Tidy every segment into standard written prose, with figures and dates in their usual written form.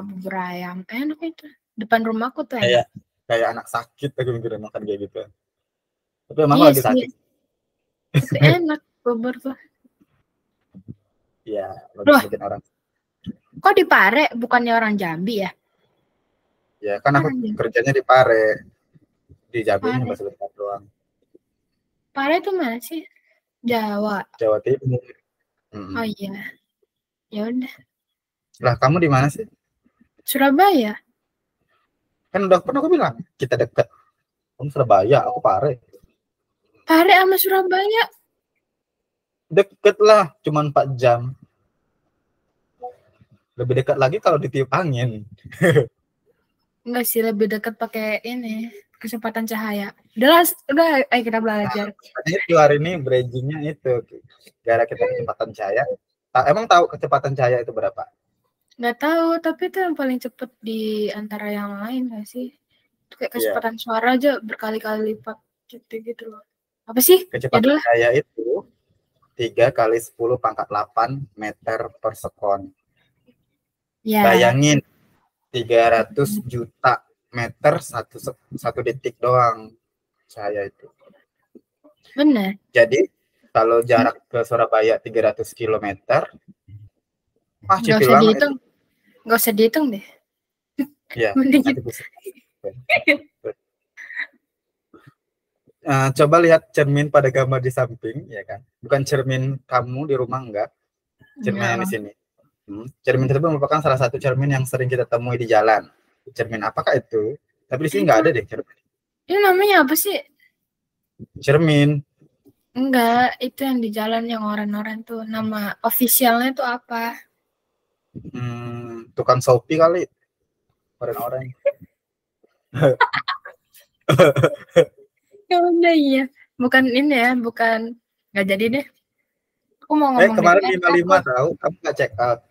bubur ayam enak itu. Depan rumahku tuh Kayak enak. kayak anak sakit aku mikir makan kayak gitu. Tapi emang Iya lagi sih, sakit. tapi enak bubur tuh. Iya, Loh, bikin orang. kok di Pare bukannya orang Jambi ya? Ya kan aku Orang Jambi. kerjanya di Pare, di Jambi Pare. sebentar doang. Pare itu mana sih? Jawa. Jawa Timur. Oh iya. Ya udah. Lah kamu di mana sih? Surabaya. Kan udah pernah aku bilang kita deket. Kamu Surabaya, aku Pare. Pare sama Surabaya. Deket lah, cuma 4 jam. Lebih dekat lagi kalau ditiup angin. Enggak sih, lebih dekat pakai ini, kecepatan cahaya. Udah, ayo kita belajar. Nah, itu hari ini bridgingnya itu. Gara kita kecepatan cahaya. Emang tahu kecepatan cahaya itu berapa? Nggak tahu, tapi itu yang paling cepet di antara yang lain nggak sih? Kayak kecepatan suara aja berkali-kali lipat gitu loh. Apa sih? Kecepatan cahaya itu 3 kali 10 pangkat 8 meter per sekon. Ya. Bayangin 300 juta meter satu detik doang cahaya itu. Benar. Jadi kalau jarak ke Surabaya 300 km, nggak usah dihitung. Nggak usah dihitung deh. Iya. Coba lihat cermin pada gambar di samping, ya kan? Bukan cermin kamu di rumah, enggak. Cermin yang di sini. Cermin tersebut merupakan salah satu cermin yang sering kita temui di jalan. Cermin apakah itu? Tapi di sini nggak ada deh cermin. Ini namanya apa sih? Cermin. Enggak, itu yang di jalan yang oren-oren tuh. Nama officialnya tuh apa? Tukang Shopee kali. Oren-oren. Ya udah iya. Bukan ini ya, bukan. Nggak jadi deh. Aku mau ngomong kemarin 55 tahu, kamu nggak check out?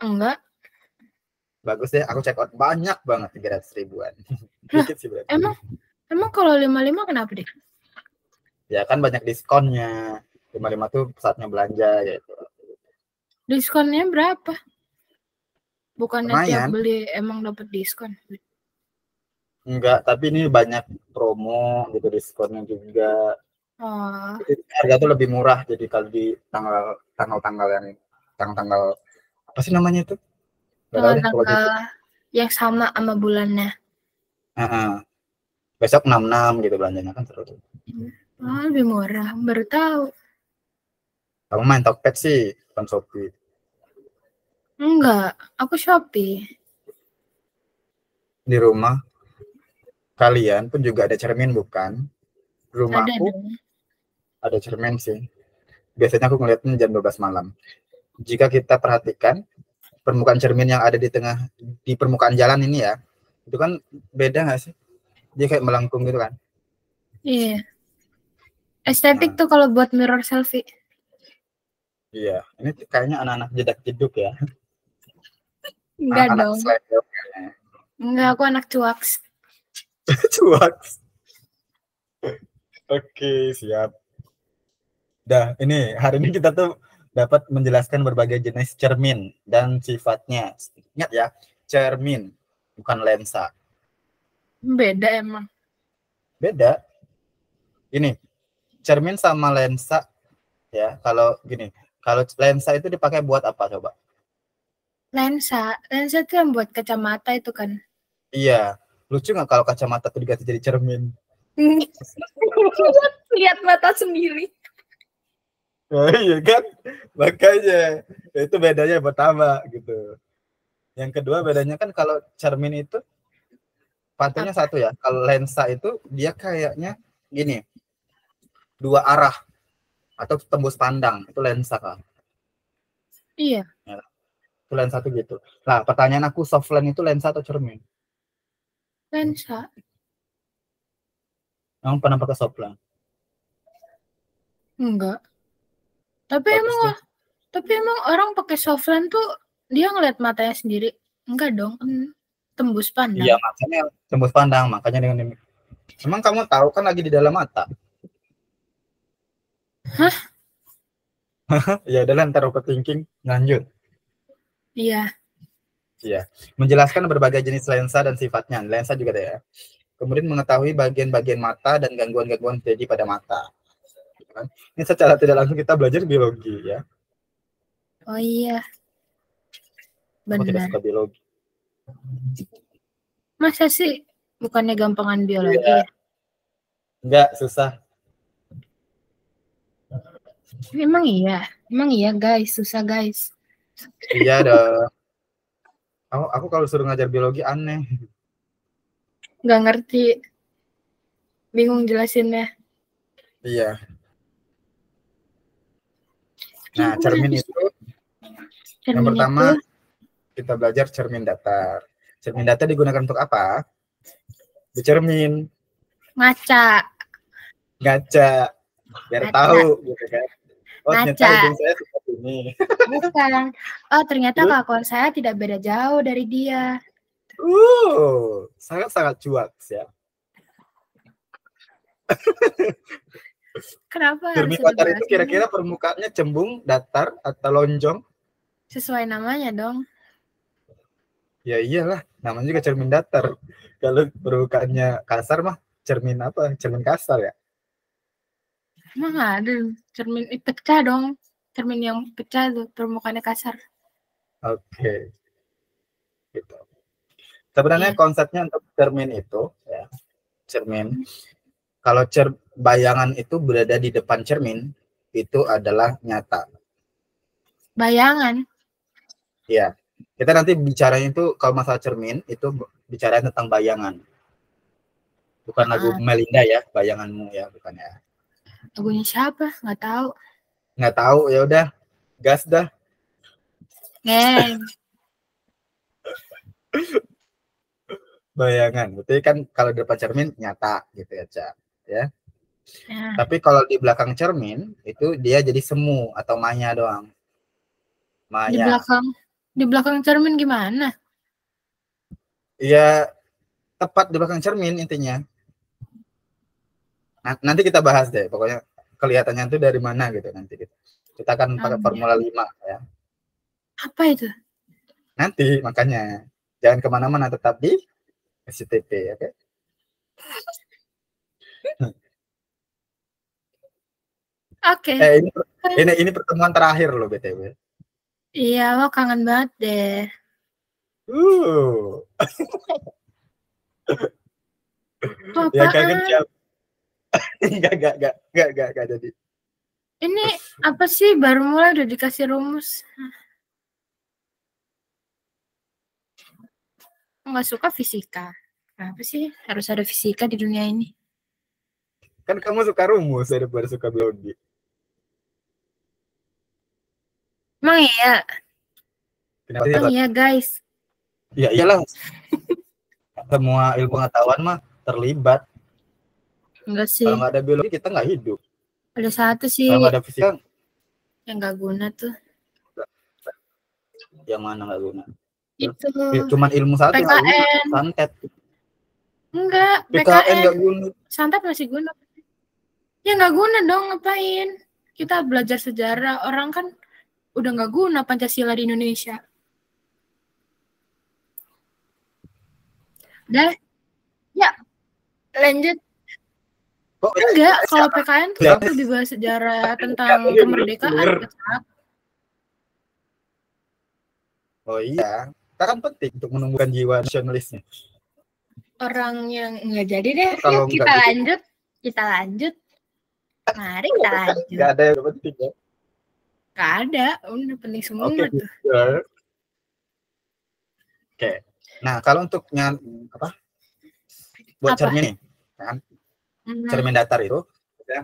Enggak. Bagus deh, aku check out banyak banget 300 ribuan. Dikit sih berarti. Emang kalau 55 kenapa deh? Ya kan banyak diskonnya. 55 tuh saatnya belanja gitu. Diskonnya berapa? Bukannya tiap beli emang dapat diskon? Enggak, tapi ini banyak promo gitu, diskonnya juga. Oh. Jadi harga tuh lebih murah, jadi kalau di tanggal yang tanggal apa sih namanya itu? Tanggal yang sama bulannya. Besok 66 gitu belanjanya kan seru tuh. Lebih murah, baru tahu. Kamu main Tokped sih, bukan Shopee. Enggak, aku Shopee. Di rumah kalian pun juga ada cermin bukan? Rumahku ada cermin sih. Biasanya aku ngeliatnya jam 12 malam. Jika kita perhatikan permukaan cermin yang ada di permukaan jalan ini ya, itu kan beda nggak sih? Dia kayak melengkung gitu kan? Iya. Estetik tuh kalau buat mirror selfie. Iya, ini kayaknya anak-anak jedak-jeduk ya. Enggak dong. Enggak, aku anak cuaks. Cuaks. Oke, siap. Dah, ini hari ini kita tuh dapat menjelaskan berbagai jenis cermin dan sifatnya. Ingat ya, cermin bukan lensa. Beda emang. Beda. Ini cermin sama lensa ya. Kalau gini, kalau lensa itu dipakai buat apa coba? Lensa itu yang buat kacamata itu kan? Iya. Lucu nggak kalau kacamata tuh diganti jadi cermin? Lihat mata sendiri. Oh, iya kan? Makanya itu bedanya pertama gitu. Yang kedua bedanya kan kalau cermin itu pantulnya satu ya. Kalau lensa itu dia kayaknya gini, dua arah atau tembus pandang, itu lensa kan? Iya. Ya, itu lensa tuh gitu. Nah, pertanyaan aku, soft lens itu lensa atau cermin? Lensa. Kamu pernah pakai soft lens? Enggak. Tapi emang orang pakai soft lens tuh dia ngeliat matanya sendiri? Enggak dong, tembus pandang. Iya, makanya tembus pandang, makanya dengan ini. Emang kamu tahu kan lagi di dalam mata? Hah? Ya udah, ntar overthinking, lanjut. Iya. Iya, menjelaskan berbagai jenis lensa dan sifatnya. Lensa juga ada ya. Kemudian mengetahui bagian-bagian mata dan gangguan-gangguan terjadi pada mata. Ini secara tidak langsung kita belajar biologi ya. Oh iya. Aku tidak Benar. suka biologi. Masa sih bukannya gampangan biologi Iya. ya? Enggak, susah. Emang iya guys, susah guys. Iya dong. Aku kalau suruh ngajar biologi aneh. Nggak ngerti. Bingung jelasinnya. Iya. Nah, cermin itu yang pertama kita belajar cermin datar. Cermin datar digunakan untuk apa? Bercermin. Ngaca. Biar tahu gitu kan. Oh, ternyata hidung saya seperti ini. Bukan. Oh, ternyata kelakuan saya tidak beda jauh dari dia. Sangat-sangat cuak ya. Kenapa cermin datar itu kira-kira permukaannya cembung, datar, atau lonjong? Sesuai namanya dong. Ya iyalah, namanya juga cermin datar. Kalau permukaannya kasar mah cermin apa? Cermin kasar ya? Emang ada cermin pecah dong. Cermin yang pecah tuh permukaannya kasar. Oke. Gitu. Sebenarnya konsepnya untuk cermin itu ya. Cermin. Kalau bayangan itu berada di depan cermin, itu adalah nyata. Bayangan? Ya. Kita nanti bicaranya itu kalau masalah cermin itu bicara tentang bayangan. Bukan lagu Melinda ya, bayanganmu ya, bukan ya. Lagunya siapa? Nggak tahu. Nggak tahu, ya udah, gas dah. Bayangan, berarti kan kalau di depan cermin nyata gitu ya, Ca. Ya. Tapi kalau di belakang cermin itu dia jadi semu atau maya doang. Maya. Di belakang cermin gimana? Iya, tepat di belakang cermin intinya. Nah, nanti kita bahas deh, pokoknya kelihatannya itu dari mana gitu nanti kita akan pakai formula 5 ya. Apa itu? Nanti makanya jangan kemana-mana, tetap di SCTP, oke? Oke. Ini pertemuan terakhir loh BTW. Iya, lo kangen banget deh. Ya kangen siapa? Enggak jadi. Ini apa sih, baru mulai udah dikasih rumus. Nggak suka fisika. Kenapa sih harus ada fisika di dunia ini? Kan kamu suka rumus daripada suka biologi. Emang iya? Emang iya guys? Ya iyalah. Semua ilmu pengetahuan mah terlibat. Enggak sih. Kalau nggak ada biologi kita nggak hidup. Ada satu sih. Kalau nggak ada fisika yang nggak guna tuh. Yang mana nggak guna? Itu. Cuman ilmu satu nggak guna. Santet. Enggak. PKN nggak guna. Santet masih guna. Ya nggak guna dong, ngapain? Kita belajar sejarah. Orang kan udah nggak guna Pancasila di Indonesia. Udah. Ya. Lanjut. Enggak, kalau PKN tuh lebih bahas sejarah tentang kemerdekaan. Oh iya, kan penting untuk menumbuhkan jiwa nasionalisnya. Orang yang nggak jadi deh. Yuk kita lanjut. Mari kita lanjut. Gak ada yang penting ya. Gak ada, udah penting semua tuh. Oke. Nah, kalau untuk buat cermin nih, kan? Cermin datar itu,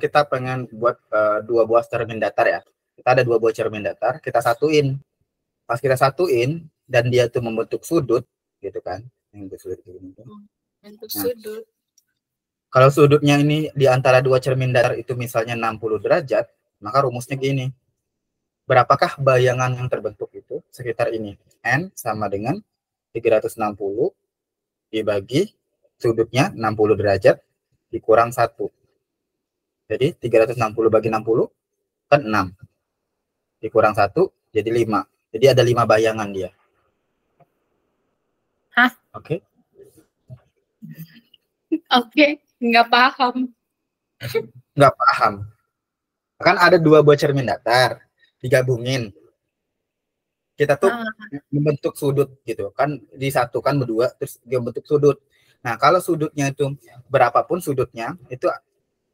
kita pengen buat 2 buah cermin datar ya. Kita ada 2 buah cermin datar, kita satuin. Pas kita satuin dan dia tuh membentuk sudut, gitu kan? Membentuk sudut. Kalau sudutnya ini di antara 2 cermin datar itu misalnya 60 derajat, maka rumusnya gini. Berapakah bayangan yang terbentuk itu? Sekitar ini. N sama dengan 360 dibagi sudutnya 60 derajat dikurang 1. Jadi 360 bagi 60 kan 6. Dikurang 1 jadi 5. Jadi ada 5 bayangan dia. Oke. Oke, nggak paham. Nggak paham. Kan ada 2 buah cermin datar, digabungin. Kita tuh membentuk sudut gitu kan, disatukan berdua terus dia bentuk sudut. Nah, kalau sudutnya itu berapapun sudutnya, itu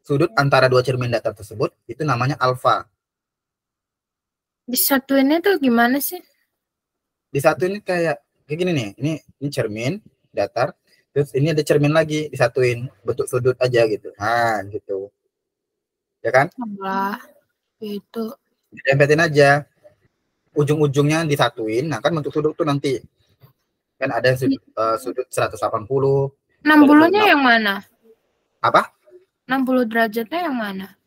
sudut antara 2 cermin datar tersebut itu namanya alfa. Disatuinnya tuh gimana sih? Disatuin kayak gini nih. Ini cermin datar, terus ini ada cermin lagi disatuin bentuk sudut aja gitu. Nah, gitu. Ya kan? Wah, itu. Tempetin aja. Ujung-ujungnya disatuin, nah kan bentuk sudut tuh nanti kan ada sudut 180. 60-nya yang mana? Apa? 60 derajatnya yang mana?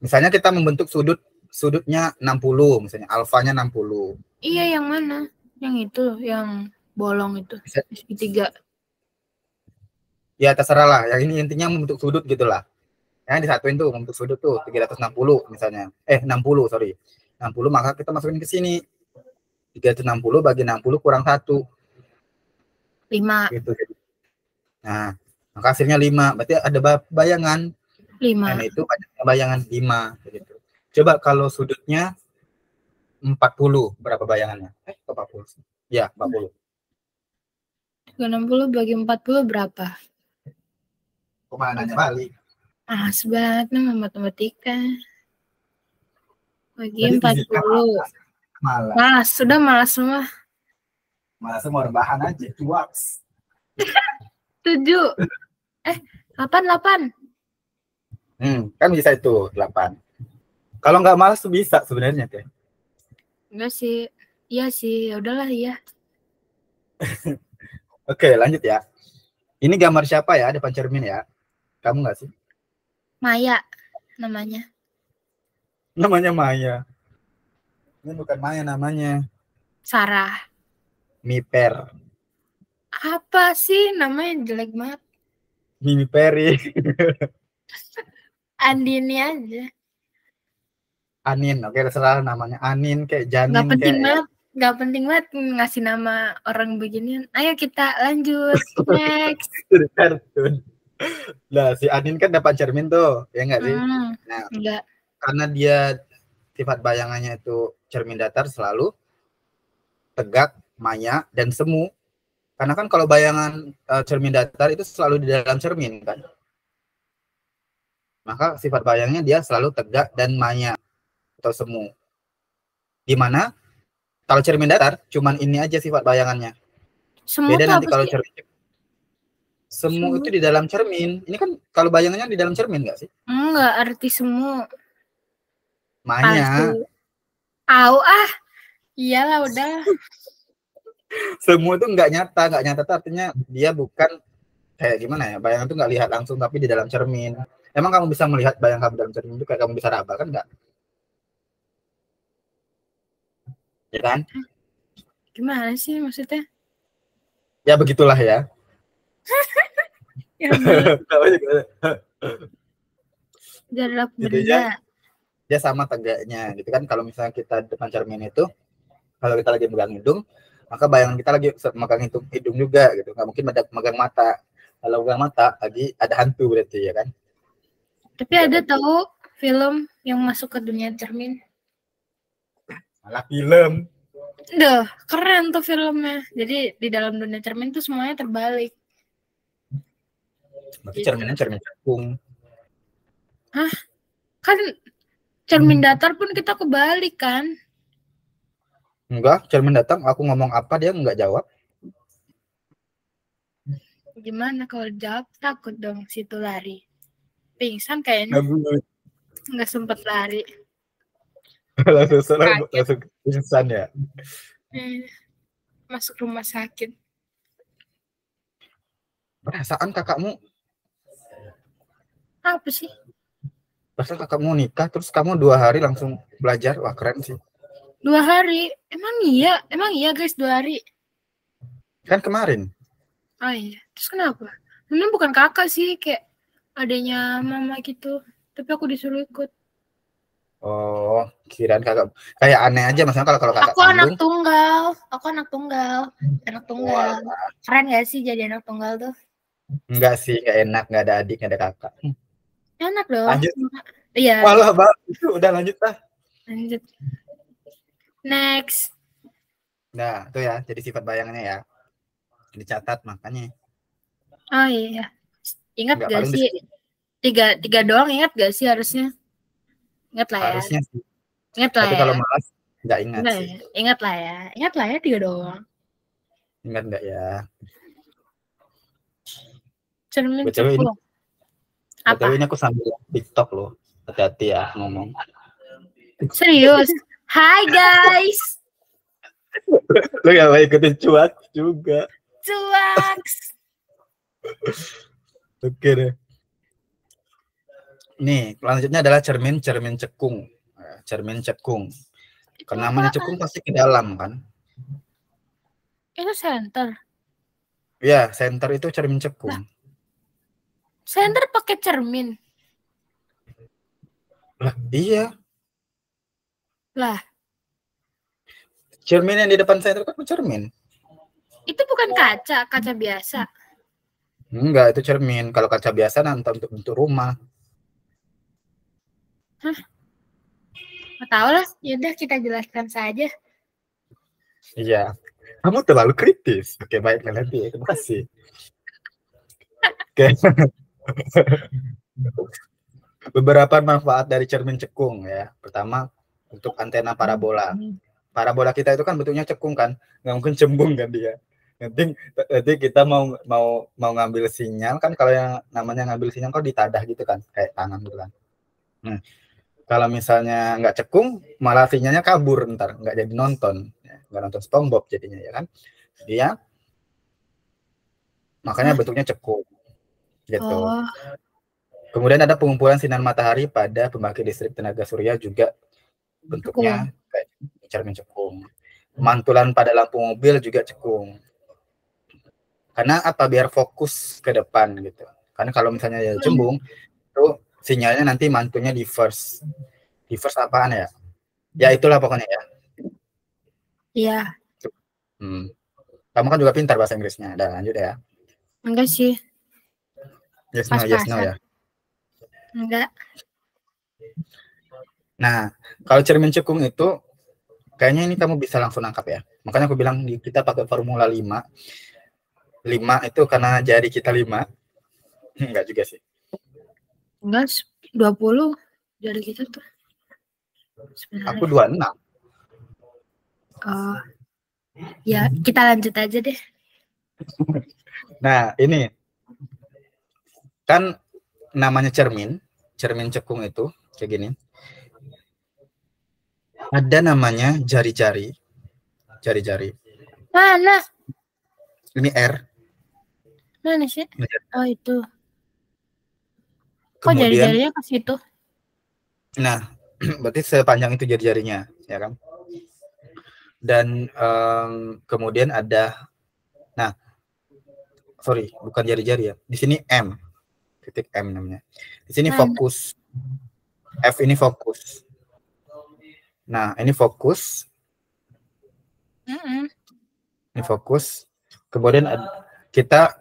Misalnya kita membentuk sudutnya 60, misalnya alfanya 60. Iya, yang mana? Yang itu, yang bolong itu, segitiga. Ya terserah lah, yang ini intinya membentuk sudut gitulah. Yang disatuin tuh membentuk sudut tuh 360 misalnya. 60, sorry. 60, maka kita masukin ke sini. 360 bagi 60 kurang 1. 5. Gitu. Nah, maka hasilnya 5. Berarti ada bayangan. 5. Nah, itu bayangan 5 gitu. Coba kalau sudutnya 40, berapa bayangannya? 40. Ya, 40. 360 bagi 40 berapa? Kok malah nanya balik? Sebenarnya matematika. Bagi 40. Malas, sudah malas semua. Malas semua rebahan aja, cuaks. 7. 8. Kan bisa itu 8. Kalau nggak malas tuh bisa sebenarnya teh. Enggak sih. Iya sih, ya udahlah iya. Oke, lanjut ya. Ini gambar siapa ya? Depan cermin ya. Kamu nggak sih? Maya namanya. Namanya Maya. Ini bukan Maya namanya. Sarah. Miper. Apa sih namanya jelek banget. Mimi Peri. Andini aja. Anin, oke terserah namanya Anin kayak Janin. Gak penting kayak banget. Gak penting banget ngasih nama orang beginian. Ayo kita lanjut. Next. Nah, si Anin kan dapat cermin tuh, ya nggak sih? Nah, enggak. Karena dia sifat bayangannya itu cermin datar selalu tegak, maya, dan semu. Karena kan kalau bayangan cermin datar itu selalu di dalam cermin kan. Maka sifat bayangnya dia selalu tegak dan maya atau semu. Dimana kalau cermin datar cuman ini aja sifat bayangannya. Semu beda nanti kalau sih? cermin semu itu di dalam cermin. Ini kan kalau bayangannya di dalam cermin nggak sih? Enggak, arti semu. Maya. Iyalah udah. Semu itu nggak nyata itu artinya dia bukan kayak gimana ya, bayangan itu nggak lihat langsung tapi di dalam cermin. Emang kamu bisa melihat bayang kamu dalam cermin itu kayak kamu bisa raba kan nggak? Ya kan? Gimana sih maksudnya? Ya begitulah ya. Jarak benda. Dia sama tegaknya gitu kan. Kalau misalnya kita depan cermin itu, kalau kita lagi megang hidung, maka bayangan kita lagi megang hidung juga gitu. Nggak mungkin megang mata. Kalau megang mata lagi ada hantu berarti ya kan. Tapi ada tahu film yang masuk ke dunia cermin. Malah film. Duh, keren tuh filmnya. Jadi di dalam dunia cermin tuh semuanya terbalik. Berarti cerminnya cermin cekung. Hah? Kan cermin datar pun kita kebalik kan? Enggak, cermin datang aku ngomong apa dia nggak jawab. Gimana kalau jawab takut dong situ lari. Pingsan kayaknya. Nggak sempet lari. langsung pingsan ya. Masuk rumah sakit. Perasaan kakakmu apa sih? Perasaan kakakmu nikah terus kamu 2 hari langsung belajar. Wah keren sih. 2 hari? Emang iya guys 2 hari. Kan kemarin. Oh iya, terus kenapa? Ini bukan kakak sih, kayak adanya mama gitu. Tapi aku disuruh ikut. Oh, kirain kakak. Kayak aneh aja maksudnya kalau kakak Aku kandung. Aku anak tunggal. Keren gak sih jadi anak tunggal tuh? Enggak sih, enggak enak, enggak ada adik, enggak ada kakak. Enak dong. Lanjut. Iya. Walah, Bang. Itu udah lanjut lah. Lanjut. Next. Nah, itu ya, jadi sifat bayangnya ya. Dicatat makanya. Oh iya. Ingat Enggak, gak paling sih? Tiga doang ingat gak sih harusnya? Ingat lah ya. harusnya sih. Ingat lah Tapi ya. kalau malas enggak ingat Enggak sih. ya. Ingat lah ya. Ingat lah ya 3 doang. Ingat enggak ya? Cermin BTW ini, cepu. Apa? BTW ini aku sambil TikTok loh. Hati-hati ya ngomong. Serius? Hai guys. Lu gak mau ikutin cuak juga. Cuaks. Oke deh. Nih, selanjutnya adalah cermin cekung. Cermin cekung. Karena namanya cekung pasti ke dalam kan? Itu center. Iya, center itu cermin cekung. Lah. Center pakai cermin. Lah, iya. Lah. Cermin yang di depan center kan cermin. Itu bukan kaca biasa. Enggak, itu cermin. Kalau kaca biasa nanti untuk bentuk rumah. Hah? Nggak tahu lah. Yaudah kita jelaskan saja. Iya. Kamu terlalu kritis. Oke, baik nanti. Terima kasih. Oke. Beberapa manfaat dari cermin cekung ya. Pertama, untuk antena parabola. Parabola kita itu kan bentuknya cekung kan, nggak mungkin cembung kan dia. Nanti kita mau ngambil sinyal kan, kalau yang namanya ngambil sinyal kan ditadah gitu kan, kayak tangan gitu kan. Kalau misalnya nggak cekung, malah sinyalnya kabur ntar, nggak jadi nonton, nggak nonton SpongeBob jadinya ya kan. Dia makanya bentuknya cekung gitu. Oh. Kemudian ada pengumpulan sinar matahari pada pembangkit listrik tenaga surya juga bentuknya kayak cermin cekung. Mantulan pada lampu mobil juga cekung. Karena apa? Biar fokus ke depan gitu. Karena kalau misalnya ya cembung, itu sinyalnya nanti mantunya diverse. Diverse apaan ya? Ya itulah pokoknya ya. Iya. Kamu kan juga pintar bahasa Inggrisnya. Udah lanjut ya. Enggak sih. Yes no ya. Enggak. Nah, kalau cermin cekung itu kayaknya ini kamu bisa langsung nangkap ya. Makanya aku bilang kita pakai formula 5. 5 itu karena jari kita 5. Enggak juga sih. Enggak, 20 jari kita tuh. Sebenarnya. Aku 26. Oh. Ya, kita lanjut aja deh. Nah, ini kan namanya cermin cekung itu kayak gini. Ada namanya jari-jari. Mana? Ini R. Mana sih? Oh, itu. Kemudian, kok jari-jarinya ke situ? Nah, berarti sepanjang itu jari-jarinya, ya kan? Dan kemudian ada, nah, sorry, bukan jari-jari ya. Di sini M, titik M namanya. Di sini fokus. F ini fokus. Nah, ini fokus. Ini fokus. Kemudian kita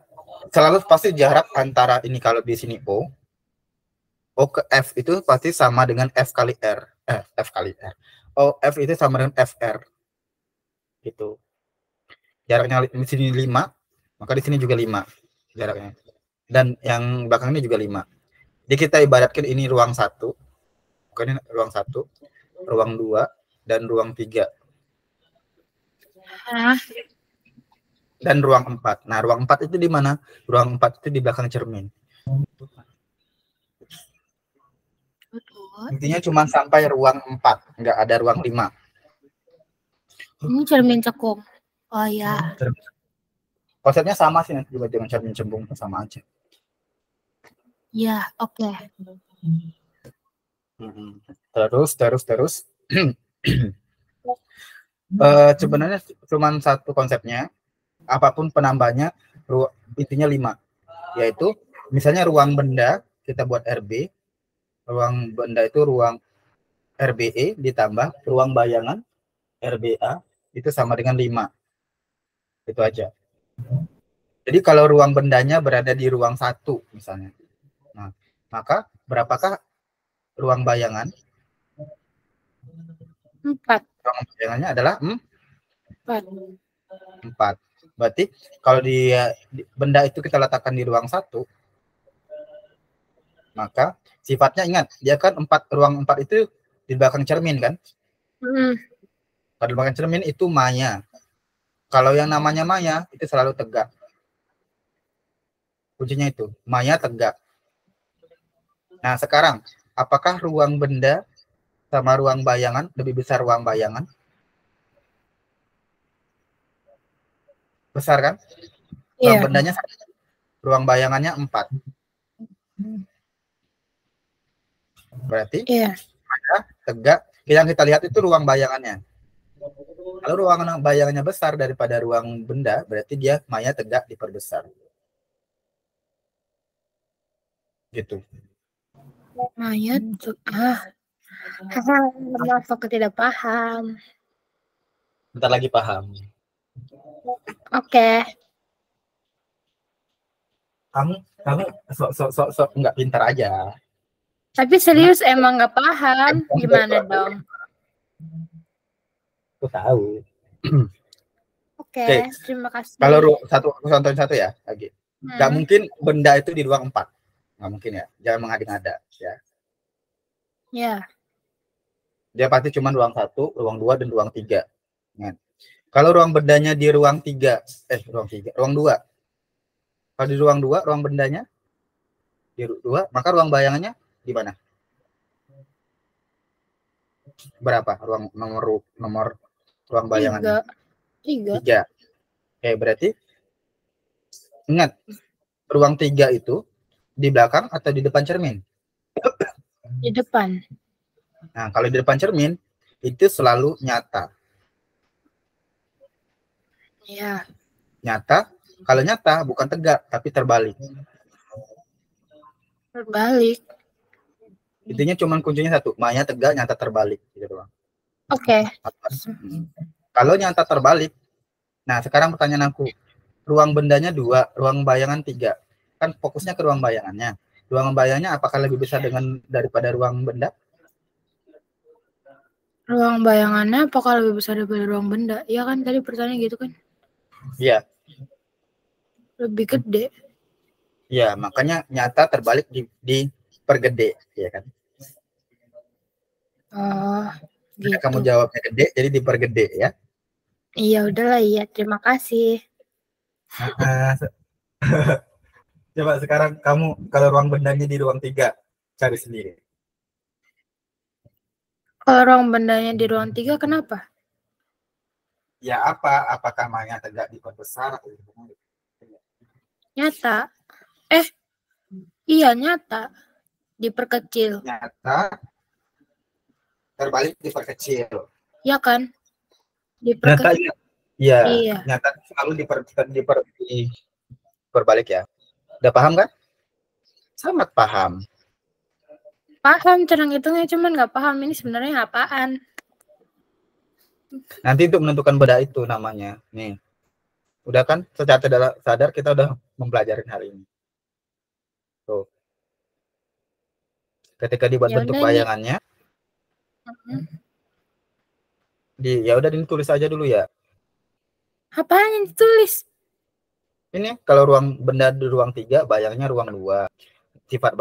selalu pasti jarak antara ini, kalau di sini O ke F itu pasti sama dengan F kali R. F kali R. F itu sama dengan FR. Gitu. Jaraknya di sini 5, maka di sini juga 5 jaraknya. Dan yang belakang ini juga 5. Jadi kita ibaratkan ini ruang 1. Bukan ini ruang 1, ruang 2, dan ruang 3. Dan ruang 4. Nah, ruang 4 itu di mana? Ruang 4 itu di belakang cermin. Intinya cuma sampai ruang 4, nggak ada ruang 5. Ini cermin cekung. Oh ya. Konsepnya sama sih nanti juga dengan cermin cembung, sama aja. Ya, oke. Terus. Sebenarnya cuma satu konsepnya. Apapun penambahnya, intinya 5. Yaitu misalnya ruang benda kita buat RB. Ruang benda itu ruang RBE ditambah ruang bayangan RBA itu sama dengan 5. Itu aja. Jadi kalau ruang bendanya berada di ruang 1 misalnya. Nah, maka berapakah ruang bayangan? 4. Ruang bayangannya adalah 4. Berarti kalau benda itu kita letakkan di ruang 1, maka sifatnya ingat, dia kan ruang 4 itu di belakang cermin kan? Kalau di belakang cermin itu maya. Kalau yang namanya maya itu selalu tegak. Kuncinya itu, maya tegak. Nah, sekarang apakah ruang benda sama ruang bayangan lebih besar ruang bayangan? Besar kan? Ruang bendanya 1, ruang bayangannya 4. Berarti ada tegak. Yang kita lihat itu ruang bayangannya. Kalau ruang bayangannya besar daripada ruang benda, berarti dia maya tegak diperbesar. Gitu. Maya maaf aku tidak paham. Bentar lagi paham. Oke. Kamu sok nggak pintar aja. Tapi serius emang nggak paham. Gimana dong? Aku tahu. Oke, terima kasih. Kalau aku contohin satu ya lagi. Nggak mungkin benda itu di ruang 4. Nggak mungkin ya. Jangan mengada-ngada ya. Ya. Dia pasti cuma ruang 1, ruang 2, dan ruang 3. Nah, kalau ruang bendanya di ruang 3, ruang 2. Kalau di ruang 2, ruang bendanya di 2, maka ruang bayangannya di mana? Berapa nomor ruang bayangannya? 3. Oke, berarti ingat, ruang 3 itu di belakang atau di depan cermin? Di depan. Nah, kalau di depan cermin itu selalu nyata. Iya. Nyata. Kalau nyata bukan tegak tapi terbalik. Terbalik. Intinya cuma kuncinya satu, maya tegak, nyata terbalik gitu doang. Oke. Kalau nyata terbalik, nah sekarang pertanyaan aku, ruang bendanya 2, ruang bayangan 3. Kan fokusnya ke ruang bayangannya. Ruang bayangannya apakah lebih besar daripada ruang benda? Ruang bayangannya apakah lebih besar daripada ruang benda? Iya kan tadi pertanyaan gitu kan? Iya. Lebih gede. Iya, makanya nyata terbalik dipergede, ya kan? Oh, gitu. Kamu jawabnya gede, jadi dipergede ya? Iya, udahlah iya. Terima kasih. Coba sekarang kamu kalau ruang bendanya di ruang 3, cari sendiri. Kalau ruang bendanya di ruang 3, kenapa? Ya apa? Apakah maya tegak diperbesar atau nyata? Iya nyata. Diperkecil. Nyata terbalik diperkecil. Ya kan? Nyata iya. Nyata selalu diperbalik ya. Udah paham kan? Sangat paham. Paham cara ngitungnya, cuman nggak paham ini sebenarnya apaan. Nanti untuk menentukan benda itu namanya. Nih. Udah kan? Secara tidak sadar kita udah mempelajari hal ini. Tuh. Ketika dibuat bentuk bayangannya, ya udah ditulis aja dulu ya. Apaan yang ditulis? Ini kalau ruang benda di ruang 3, bayangnya ruang 2. Sifat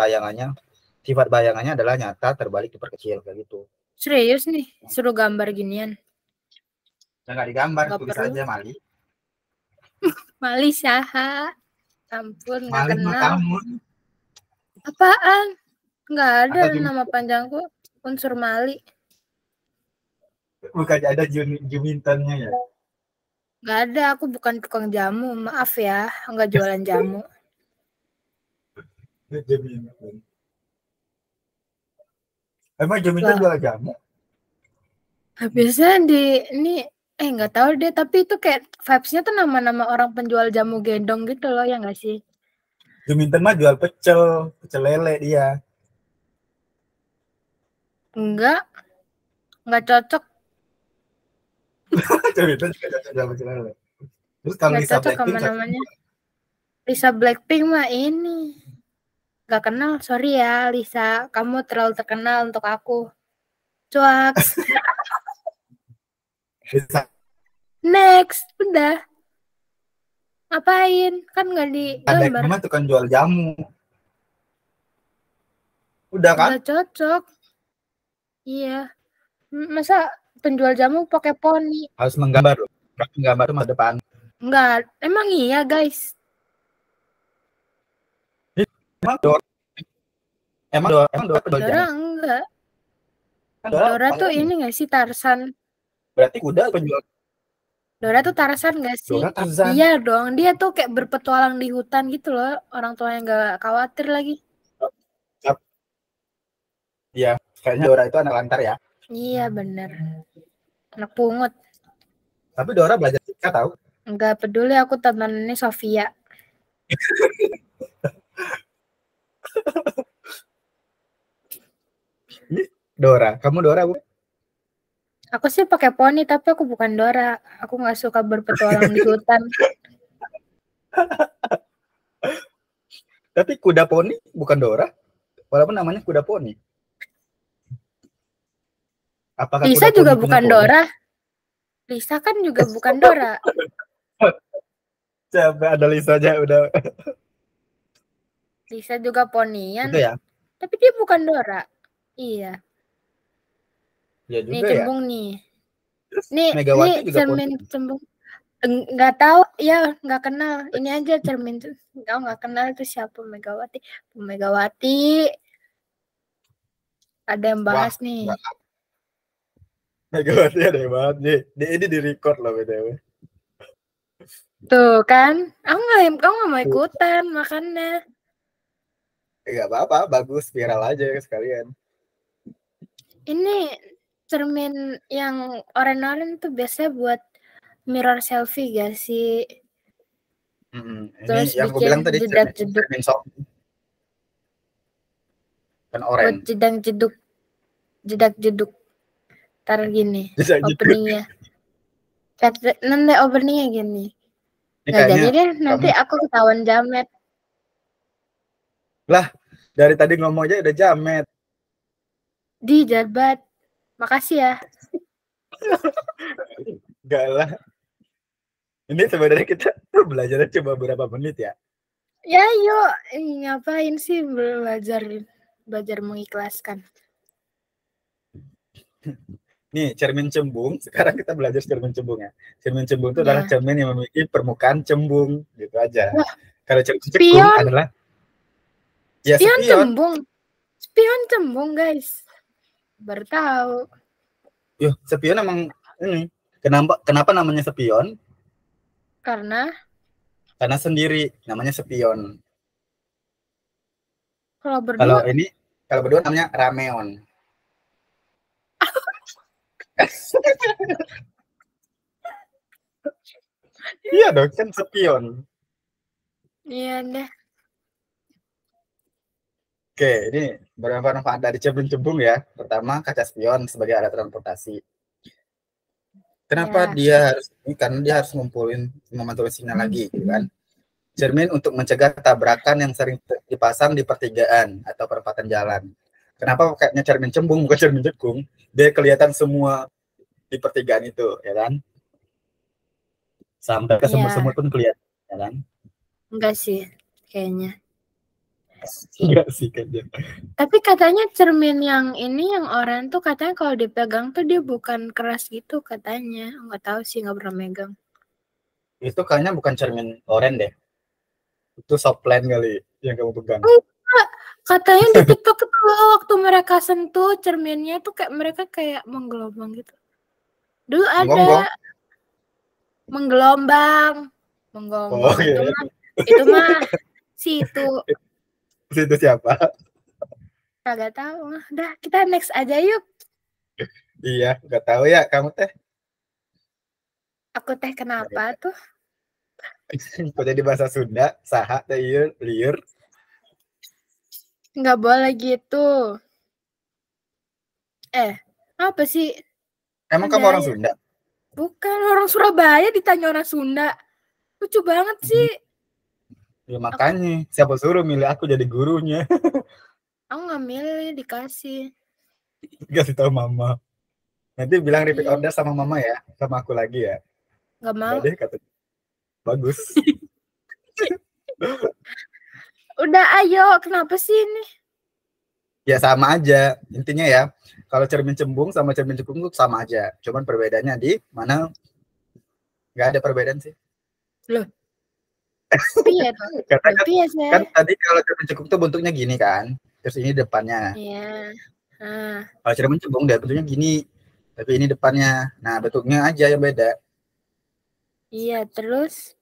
bayangannya adalah nyata terbalik diperkecil kayak gitu. Serius nih, suruh gambar ginian. Nggak digambar, tulis aja Mali. Mali Syaha. Ampun, nggak kenal. Kamu. Apaan? Nggak ada nama panjangku. Unsur Mali. Bukan ada Jumintonnya ya? Nggak ada, aku bukan tukang jamu. Maaf ya, nggak jualan jamu. Emang Juminton jual jamu? Biasanya ini nggak tahu deh, tapi itu kayak vibes-nya tuh nama-nama orang penjual jamu gendong gitu loh, ya nggak sih? Juminton mah jual pecel lele dia. Enggak. Nggak cocok. Cerita juga cocok sama Cinere. Terus kalau Nggak Lisa cocok Blackpink sama namanya. Lisa Blackpink mah ini. Nggak kenal, sorry ya Lisa. Kamu terlalu terkenal untuk aku. Cuaks. Lisa. Next, udah. Ngapain? Kan nggak digambar. Ada tukang jual jamu. Udah kan? Nggak cocok. Iya. Masa penjual jamu pakai poni? Harus menggambar loh. Menggambar itu masa depan. Enggak. Emang iya guys. Emang Dora penjual Dora jamu? enggak. Dora tuh ini nggak sih Tarzan? Berarti kuda penjual. Dora tuh Tarzan nggak sih? Dora Tarzan. Iya dong. Dia tuh kayak berpetualang di hutan gitu loh. Orang tuanya nggak khawatir lagi. Iya, kayaknya Dora itu anak lantar ya. Iya bener. Anak pungut. Tapi Dora belajar fisika tahu? Enggak peduli, aku temennya Sofia. Dora, kamu Dora bu? Aku sih pakai poni tapi aku bukan Dora. Aku nggak suka berpetualang di hutan. Tapi kuda poni bukan Dora, walaupun namanya kuda poni. Apakah Lisa kuda juga poni bukan Dora. Lisa kan juga bukan Dora. Siapa ada Lisa aja udah. Lisa juga ponian. Itu ya. Tapi dia bukan Dora. Iya. Ya juga nih cembung ya. nih. Nih cermin poni. cembung. Nggak tahu ya, nggak kenal. Ini aja cermin tuh. Nggak kenal itu siapa Megawati. Megawati. Ada yang bahas nih. Megawati ada yang bahas nih. Ini di record loh btw. Tuh kan, kamu nggak mau ikutan makanya. Nggak apa-apa, bagus viral aja sekalian. Ini cermin yang oranye tuh biasanya buat mirror selfie gak sih? Terus ini yang gue bilang tadi cermin soft. Kan oranye. Buat jedak-jeduk. Ntar gini, openingnya. Nanti openingnya gini. Nggak jadi deh, nanti aku ketahuan jamet. Lah, dari tadi ngomong aja udah jamet. Di jabat. Makasih ya. Enggak lah. Ini sebenarnya kita belajarnya cuma berapa menit ya? Ya yuk, ngapain sih belajar mengikhlaskan. Nih, cermin cembung. Sekarang kita belajar cermin cembung ya. Cermin cembung itu adalah cermin yang memiliki permukaan cembung, gitu aja. Wah, kalau cermin cekung adalah ya spion cembung. Spion cembung, guys. Baru tahu. Yuh, spion emang ini. Kenapa namanya spion? Karena sendiri, namanya spion. Kalau berdua? Kalau berdua namanya rameon. Iya dong, kan spion. Iya deh. Oke, ini beberapa manfaat dari cermin cembung ya. Pertama, kaca spion sebagai alat transportasi. Kenapa dia harus ini? Karena dia harus memantulkan sinyal lagi, gitu kan? Cermin untuk mencegah tabrakan yang sering dipasang di pertigaan atau perempatan jalan. Kenapa pakainya cermin cembung bukan cermin cekung? Biar kelihatan semua di pertigaan itu, ya kan? Sampai ke semut-semut pun kelihatan, ya kan? Enggak sih, kayaknya. Enggak sih kayaknya. Tapi katanya cermin yang ini yang oranye tuh katanya kalau dipegang tuh dia bukan keras gitu katanya. Nggak tahu sih, nggak pernah megang. Itu kayaknya bukan cermin oranye deh. Itu softline kali yang kamu pegang. Enggak. Katanya di TikTok itu waktu mereka sentuh cerminnya tuh kayak mereka kayak menggelombang gitu. Dulu ada menggelombang. Oh, iya. Itu mah situ. Situ siapa? Kagak tahu. Udah, kita next aja yuk. Iya, nggak tahu ya kamu teh. Aku teh kenapa tuh? Kok jadi bahasa Sunda, saha teh liur. Nggak boleh gitu. Apa sih? Emang kamu orang Sunda? Bukan, orang Surabaya ditanya orang Sunda. Lucu banget sih. Ya makanya, siapa suruh milih aku jadi gurunya? Aku nggak milih, dikasih. Kasih tahu mama. Nanti bilang repeat order sama mama ya, sama aku lagi ya. Nggak mau. Udah deh, kata. Bagus. Udah ayo, kenapa sih ini? Ya sama aja, intinya ya. Kalau cermin cembung sama cermin cekung itu sama aja. Cuman perbedaannya di mana nggak ada perbedaan sih. Loh. Iya tuh. Kan tadi kalau cermin cekung tuh bentuknya gini kan. Terus ini depannya. Iya. Kalau cermin cembung dia bentuknya gini. Tapi ini depannya. Nah, bentuknya aja yang beda. Iya, terus?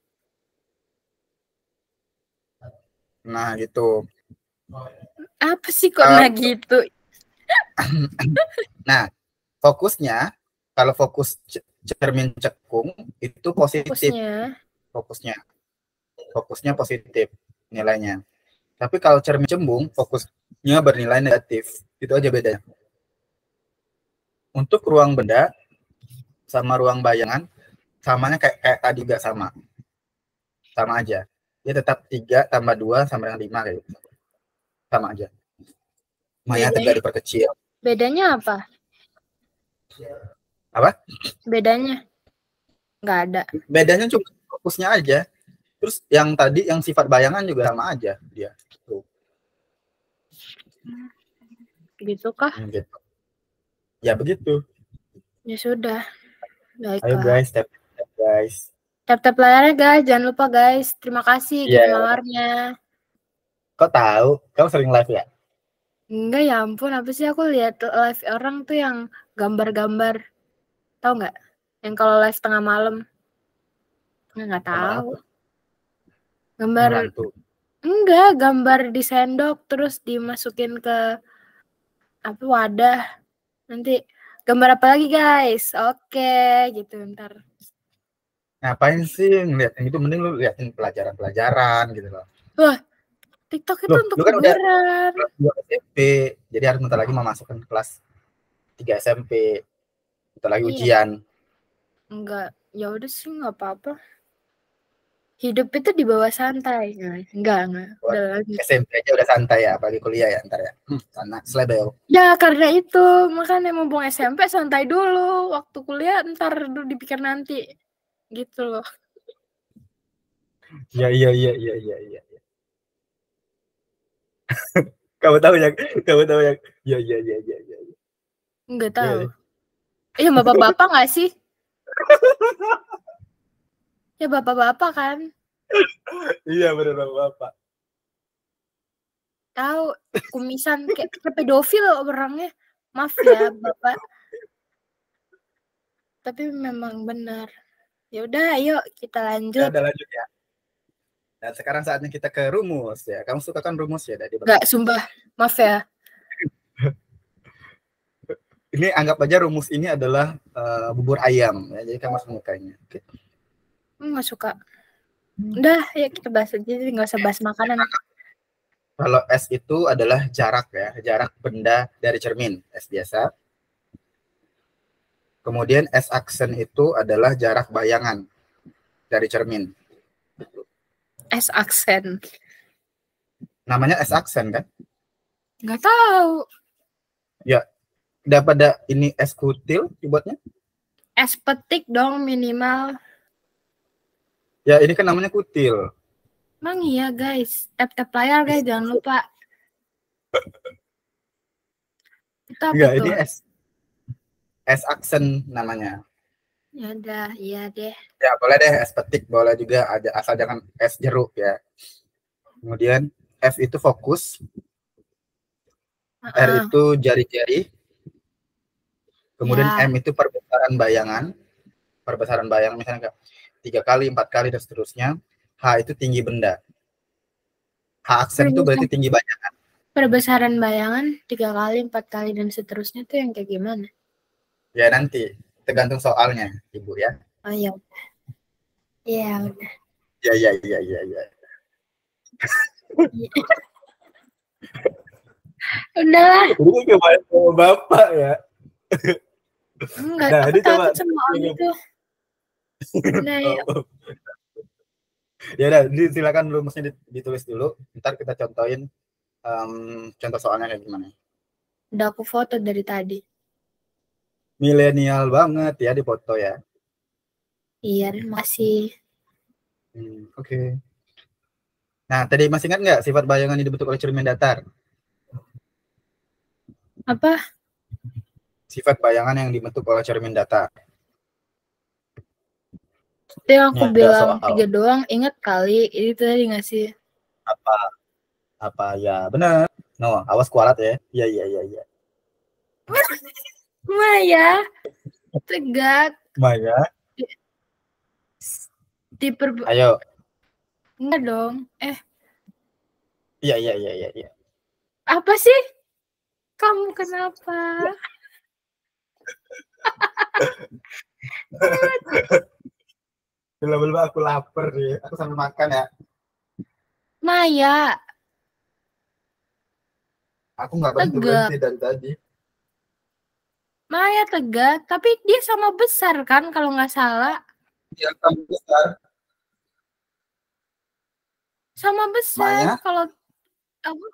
Nah, gitu. Apa sih kok gitu? Nah, fokusnya kalau fokus cermin cekung itu positif. Fokusnya positif nilainya. Tapi kalau cermin cembung fokusnya bernilai negatif. Itu aja bedanya. Untuk ruang benda sama ruang bayangan samanya kayak tadi gak sama. Sama aja. Dia tetap 3 tambah 2 sama dengan 5 kayak gitu. Sama aja. Maya tidak diperkecil. Bedanya apa? Apa? Bedanya? Nggak ada. Bedanya cuma fokusnya aja. Terus yang tadi yang sifat bayangan juga sama aja dia. Tuh. Gitu kah? Gitu. Ya begitu. Ya sudah. Baiklah. Ayo guys, guys. Tap-tap layarnya guys, jangan lupa guys. Terima kasih gift nawarnya. Kok tahu? Kamu sering live ya? Enggak, ya ampun, apa sih aku lihat live orang tuh yang gambar-gambar. Tahu nggak? Yang kalau live tengah malam. Nggak tahu. Gambar enggak, gambar di sendok terus dimasukin ke apa wadah. Nanti gambar apa lagi guys? Oke, gitu ntar. Ngapain sih ngeliatin itu, mending lu liatin pelajaran-pelajaran gitu loh. Wah, TikTok itu untuk kan beneran. Udah kelas 2 SMP, jadi harus bentar lagi mau masuk ke kelas 3 SMP. Bentar lagi ujian. Enggak, ya udah sih nggak apa-apa. Hidup itu di bawah santai. Enggak. Udah SMP aja udah santai ya, apalagi kuliah ya ntar ya. Sana selebel. Ya karena itu, makanya mumpung SMP santai dulu. Waktu kuliah ntar dulu dipikir nanti. Gitu loh. Iya. Kamu tahu yang iya. Enggak tahu. Iya, bapak-bapak nggak sih? Ya bapak-bapak kan? Iya benar bapak. Tahu kumisan kayak pedofil orangnya. Maaf ya bapak. Tapi memang benar. Ya udah, ayo kita lanjut. Ya udah lanjut ya. Dan sekarang saatnya kita ke rumus ya. Kamu suka kan rumus ya dari? Enggak, sumpah. Maaf ya. Ini anggap aja rumus ini adalah bubur ayam ya. Jadi kamu sukanya. Oke. Nggak suka. Udah, ya kita bahas aja, jadi nggak usah bahas makanan. Kalau S itu adalah jarak ya, jarak benda dari cermin, S biasa. Kemudian S aksen itu adalah jarak bayangan dari cermin. S aksen. Namanya S aksen kan? Nggak tahu. Ya, daripada ini S kutil dibuatnya? S petik dong minimal. Ya, ini kan namanya kutil. Emang iya guys, tap layar guys, jangan lupa. Enggak, ini S aksen namanya. Ya udah, iya deh. Ya boleh deh S petik, boleh juga, ada asal jangan S jeruk ya. Kemudian F itu fokus, R itu jari-jari, kemudian M itu perbesaran bayangan misalnya 3 kali, 4 kali dan seterusnya. H itu tinggi benda. H aksen itu berarti tinggi bayangan. Perbesaran bayangan 3 kali, 4 kali dan seterusnya tuh yang kayak gimana? Ya nanti tergantung soalnya, Ibu ya. Oh iya. Iya udah. Ya. Udahlah. Ini kemarin sama Bapak ya. Enggak, Nah, aku ini coba. takut sama orang itu. Nah, ya. Ya udah, silakan lu mesti ditulis dulu. Ntar kita contohin contoh soalnya kayak gimana. Udah aku foto dari tadi. Milenial banget ya di foto ya. Iya, masih. Oke. Nah, tadi masih ingat nggak sifat bayangan yang dibentuk oleh cermin datar? Apa? Sifat bayangan yang dibentuk oleh cermin datar. Itu yang aku Ini ada bilang soal. 3 doang, inget kali. Ini tadi nggak sih? Apa ya? Benar. No, awas kualat ya. Iya. Maya, tegak. Maya. Ayo. Enggak dong. Iya. Apa sih? Kamu kenapa? Belum aku lapar nih. Aku sambil makan ya. Maya. Aku nggak berhenti dari tadi. Maya tegak, tapi dia sama besar kan kalau nggak salah. Dia sama besar. Sama besar. Maya? Kalau aku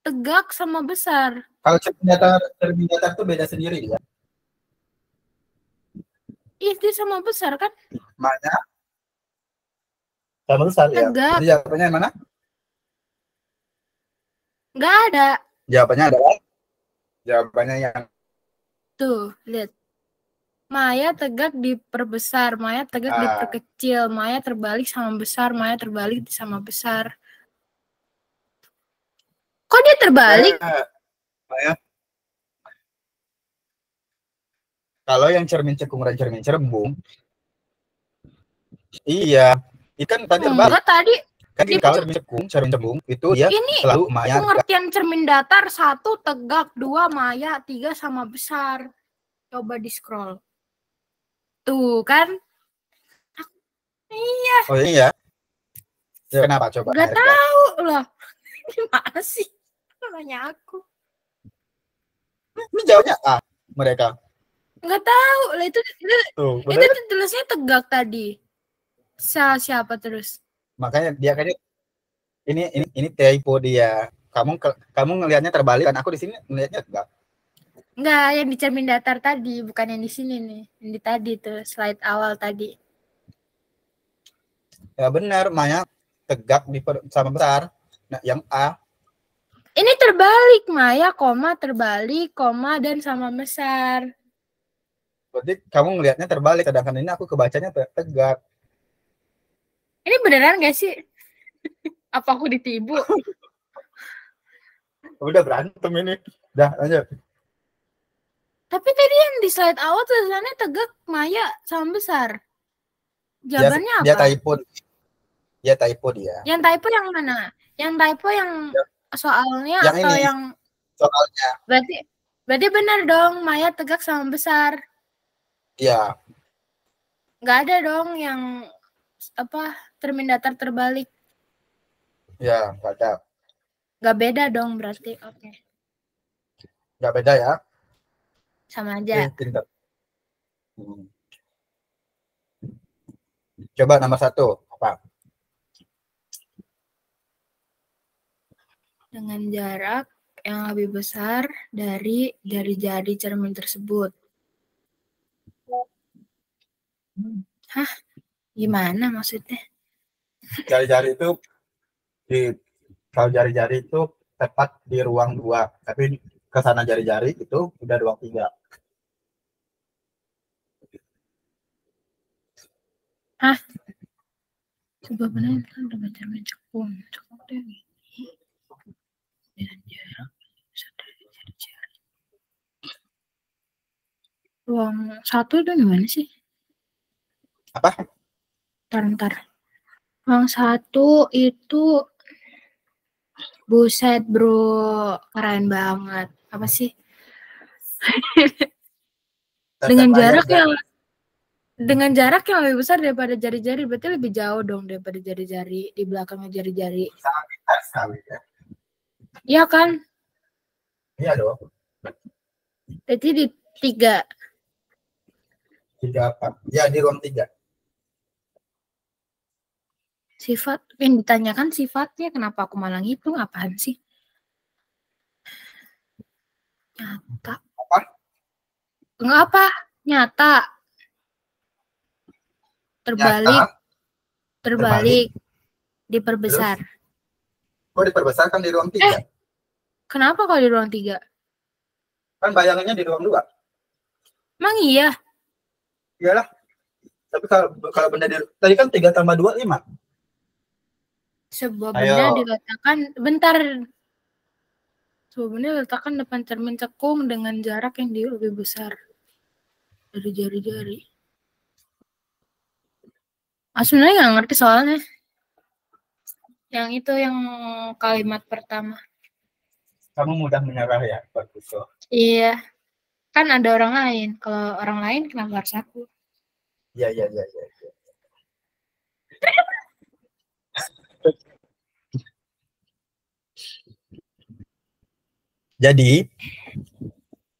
tegak sama besar. Kalau cermin datar tuh beda sendiri ya. Ih, dia sama besar kan? Maya? Sama besar ya. Tegak. Jadi jawabannya yang mana? Nggak ada. Jawabannya adalah yang Tuh, lihat. Maya tegak diperbesar, Maya tegak diperkecil, Maya terbalik sama besar, Maya terbalik sama besar. Kok dia terbalik? Maya. Kalau yang cermin cekung dan cermin cerbung, iya, ikan tadi terbalik. Enggak, tadi kan kalau cermin cekung itu dia ini selalu Maya. Pengertian cermin datar 1 tegak, 2 Maya, 3 sama besar. Coba di scroll. Tuh kan? Iya. Oh iya. Ya, kenapa coba? Gak tahu loh. Gimana sih? Nanya aku. Ini jawabnya A mereka. Nggak tahu lah itu tulisnya tegak tadi. Siapa terus? Makanya dia kayaknya ini typo dia. Kamu ngelihatnya terbalik kan, aku di sini ngelihatnya tegak. Enggak, yang di cermin datar tadi, bukan yang di sini nih. Yang di tadi tuh, slide awal tadi. Ya benar, Maya tegak sama besar. Nah, yang A. Ini terbalik, Maya, koma, terbalik, koma, dan sama besar. Berarti kamu ngelihatnya terbalik, sedangkan ini aku kebacanya tegak. Ini beneran gak sih? Apa aku ditipu? Udah berantem ini. Dah, lanjut. Tapi tadi yang di slide awal tulisannya tegak, Maya, sama besar. Jawabannya apa? Dia typo dia. Yang typo yang mana? Yang typo yang soalnya yang atau ini, yang soalnya? Berarti benar dong, Maya tegak sama besar. Iya. Nggak ada dong yang cermin datar terbalik. Ya, nggak ada. Nggak beda dong berarti. Oke. Nggak beda ya? Sama aja. Coba nomor 1 apa? Dengan jarak yang lebih besar dari jari-jari cermin tersebut. Hah? Gimana maksudnya? Jari-jari itu kalau jari-jari itu tepat di ruang 2, tapi ke sana jari-jari itu udah ruang 3. Hah? Coba benar kan dengan cermin cekung deh. Dan jarak besar dari jari-jari. Ruang 1 itu gimana sih? Apa? Ntar. Ruang 1 itu buset bro, keren banget. Apa sih? Dengan jarak yang lebih besar daripada jari-jari, berarti lebih jauh dong daripada jari-jari, di belakangnya jari-jari. Sangat sekali ya. Iya kan? Iya dong. Berarti di 3. Tiga apa? Ya, di ruang 3. Sifat yang ditanyakan sifatnya, kenapa aku malah ngitung? Apaan sih? Nyata. Apa? Enggak apa? Nyata. Terbalik. Nyata, terbalik. Terbalik. Diperbesar. Terus, kok diperbesar kan di ruang 3? Kenapa kalau di ruang 3? Kan bayangannya di ruang 2. Emang iya? Iyalah. Tapi kalau benda tadi kan 3 tambah 2, 5. Sebuah Ayo. benda diletakkan, bentar. Sebuah benda diletakkan depan cermin cekung dengan jarak yang lebih besar dari jari-jari. Sebenarnya nggak ngerti soalnya. Yang itu yang kalimat pertama. Kamu mudah menyerah ya, bagus loh. Iya. Kan ada orang lain. Kalau orang lain kenapa harus aku? Iya. Jadi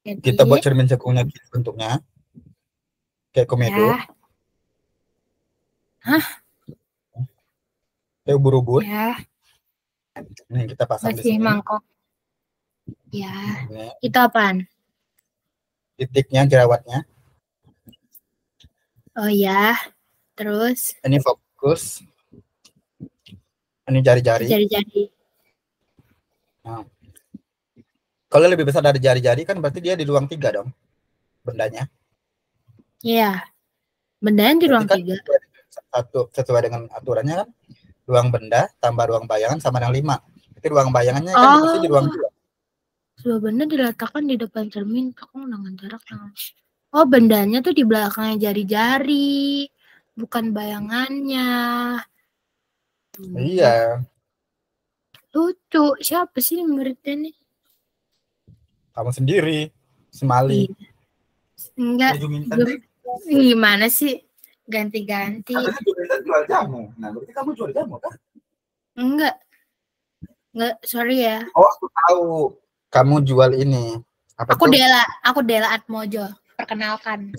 kita buat cermin cekungnya bentuknya kayak komedo. Ya. Hah? Kayak ubur-ubur. Ya. Nih kita pasang di Masih sini. mangkok. Ya. Ini. Itu apaan? Titiknya, jerawatnya. Oh ya. Terus? Ini fokus. Ini jari-jari. Jari-jari. Nah. Kalau lebih besar dari jari-jari kan berarti dia di ruang 3 dong. Bendanya. Iya. Bendanya di ruang kan 3. Sesuai dengan aturannya kan ruang benda tambah ruang bayangan sama dengan 5. Jadi ruang bayangannya kan pasti di ruang 2. Sebuah benda diletakkan di depan cermin cekung dengan jarak yang... Oh, bendanya tuh di belakangnya jari-jari, bukan bayangannya. Iya. Lucu. Siapa sih muridnya nih? Kamu sendiri. Semali. Enggak. Gimana sih? Ganti-ganti. Katanya Juminten jual jamu. Nah, berarti kamu jual jamu kan? Enggak, sorry ya. Oh, aku tahu. Kamu jual ini. Apa aku tuh? Aku Dela Atmojo. Perkenalkan.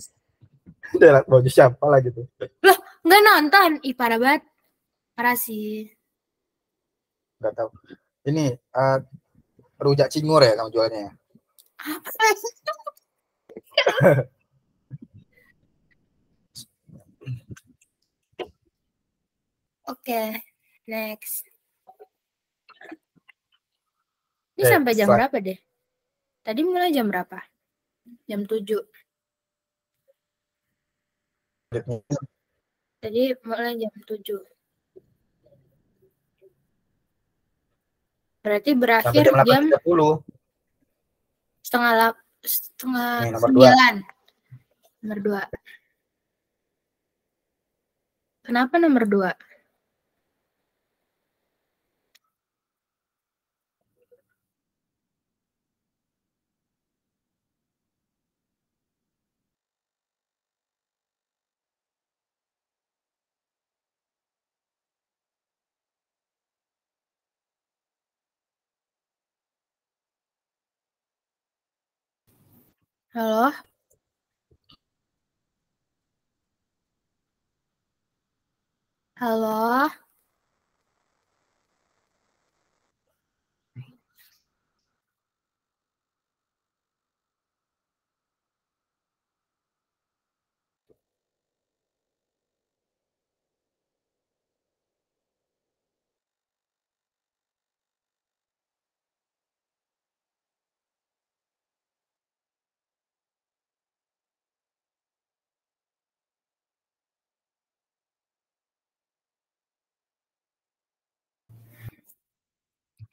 Dela Atmojo siapa lagi tuh? Loh, nggak nonton. Ih, parah banget. Parah sih. Nggak tahu. Ini rujak cingur ya kamu jualnya? Apa? Oke, next. Ini sampai jam berapa deh? Tadi mulai jam berapa? Jam 7. Tadi mulai jam 7. Berarti berakhir jam 7:30. Setengah 9. Nomor 2. Kenapa nomor 2? Halo? Halo?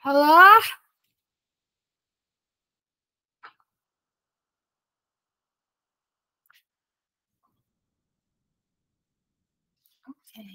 Halo? Oke.